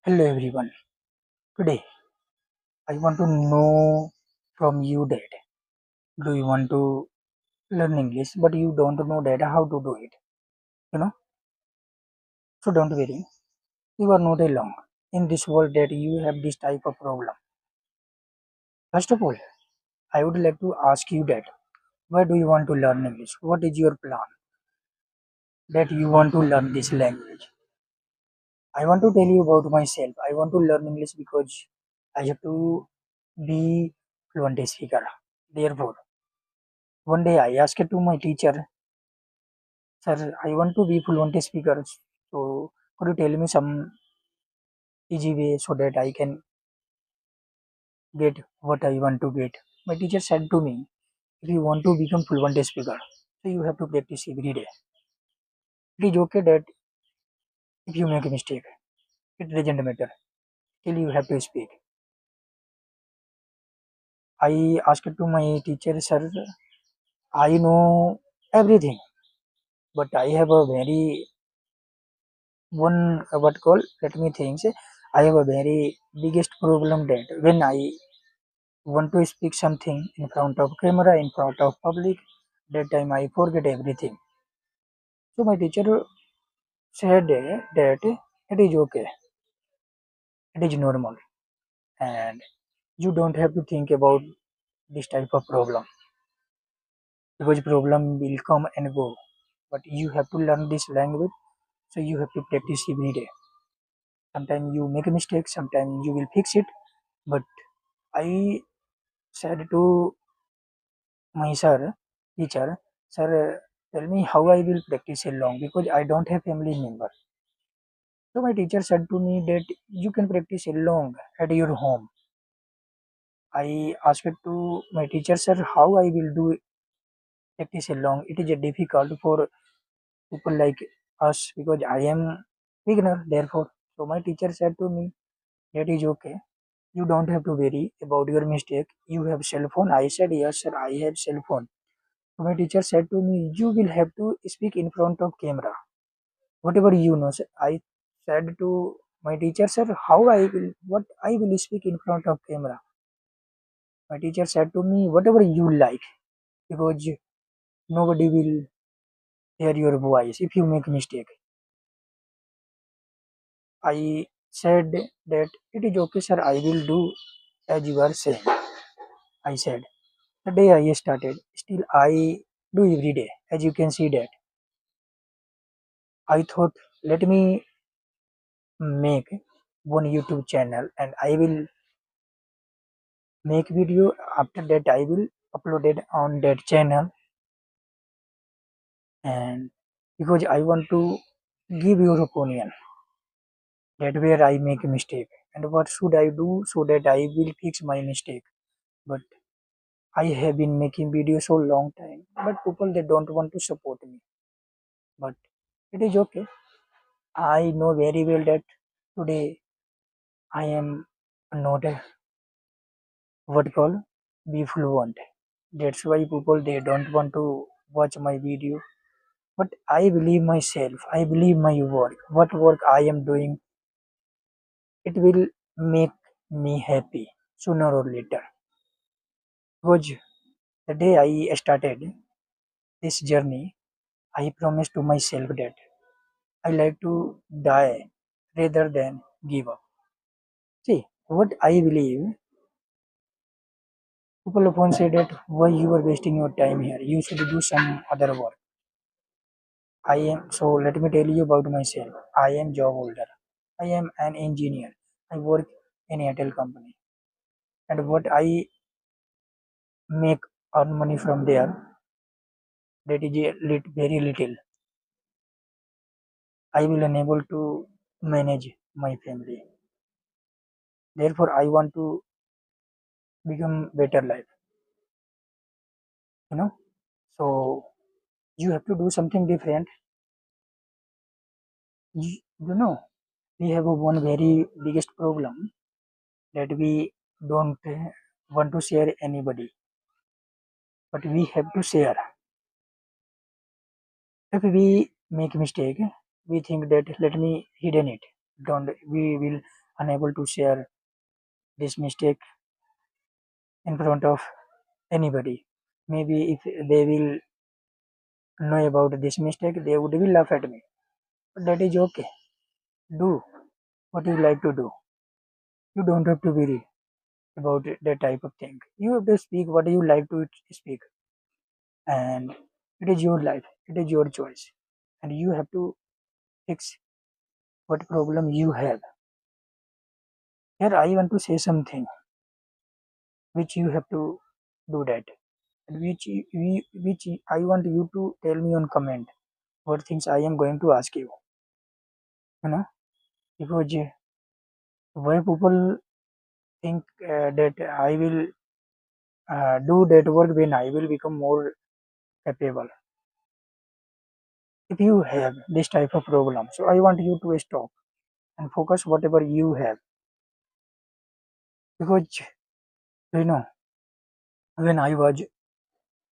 Hello everyone. Today I want to know from you that do you want to learn English but you don't know that how to do it. You know? So don't worry. You are not alone in this world that you have this type of problem. First of all, I would like to ask you that why do you want to learn English? What is your plan that you want to learn this language? I want to tell you about myself. I want to learn English because I have to be fluent speaker. Therefore, one day I asked to my teacher, "Sir, I want to be fluent speaker. So could you tell me some easy way so that I can get what I want to get?" My teacher said to me, "If you want to become fluent speaker, so you have to practice every day. It is okay that if you make a mistake, it doesn't matter. Still you have to speak." I asked to my teacher, "Sir, I know everything, but I have a very one what call let me think. I have a very biggest problem that when I want to speak something in front of camera, in front of public, that time I forget everything." So my teacher said that it is okay, it is normal, and you don't have to think about this type of problem because problem will come and go. But you have to learn this language, so you have to practice every day. Sometimes you make a mistake, sometimes you will fix it. But I said to my teacher, "Sir, tell me how I will practice along because I don't have family member." So my teacher said to me that you can practice along at your home. I asked to my teacher, "Sir, how I will do practice along? It is difficult for people like us because I am beginner, therefore." So my teacher said to me, "That is okay. You don't have to worry about your mistake. You have cell phone." I said, "Yes, sir, I have cell phone." So my teacher said to me, "You will have to speak in front of camera. Whatever you know." Sir, I said to my teacher, "Sir, how I will what I will speak in front of camera?" My teacher said to me, "Whatever you like, because nobody will hear your voice if you make mistake." I said that it is okay, sir. I will do as you are saying. I said the day I started, still I do every day. As you can see that I thought, let me make one YouTube channel and I will make video. After that I will upload it on that channel, and because I want to give your opinion that where I make a mistake and what should I do so that I will fix my mistake. But I have been making videos so long time, but people they don't want to support me. But it is okay. I know very well that today I am not a what call be fluent. That's why people they don't want to watch my video. But I believe myself. I believe my work. What work I am doing, it will make me happy sooner or later. Because the day I started this journey, I promised to myself that I like to die rather than give up. See, what I believe, people often say that why you are wasting your time here. You should do some other work. I am so let me tell you about myself. I am job holder. I am an engineer. I work in Airtel company. And what I make earn money from there, that is very little. I will unable to manage my family. Therefore, I want to become better life. You know. So you have to do something different. You know, we have a one very biggest problem that we don't want to share anybody, but we have to share. If we make mistake, we think that let me hidden it. Don't we will unable to share this mistake in front of anybody. Maybe if they will know about this mistake, they would will laugh at me. But that is okay. Do what you like to do. You don't have to worry about that type of thing. You have to speak what you like to speak, and it is your life. It is your choice, and you have to fix what problem you have. Here, I want to say something which you have to do that, and which I want you to tell me on comment what things I am going to ask you. You know, because why people think that I will do that work when I will become more capable. If you have this type of problem, so I want you to stop and focus whatever you have, because you know when I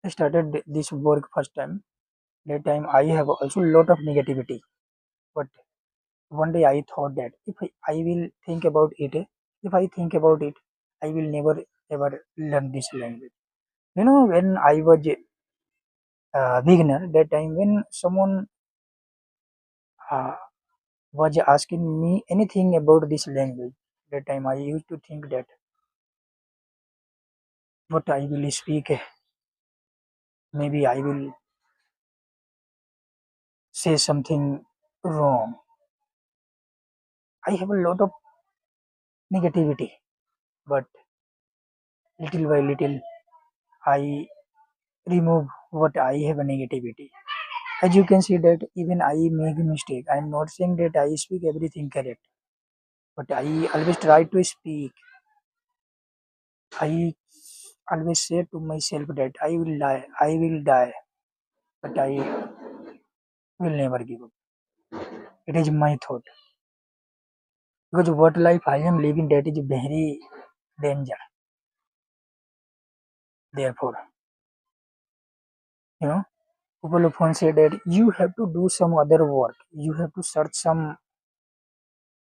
started this work first time, that time I have also lot of negativity. But one day I thought that if I will think about it, if I think about it, I will never ever learn this language. When I was a beginner, that time when someone uh, was asking me anything about this language, that time I used to think that what I will speak, maybe I will say something wrong. I have a lot of negativity, but little by little I remove what I have a negativity. As you can see that even I make a mistake. I am not saying that I speak everything correct, but I always try to speak. I always say to myself that I will die, but I will never give up. It is my thought. Because what life I am living, that is very danger. Therefore, you know, people often say that you have to do some other work. You have to search some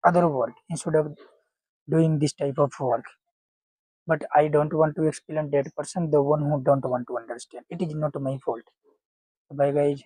other work instead of doing this type of work. But I don't want to explain that person, the one who don't want to understand. It is not my fault. Bye guys.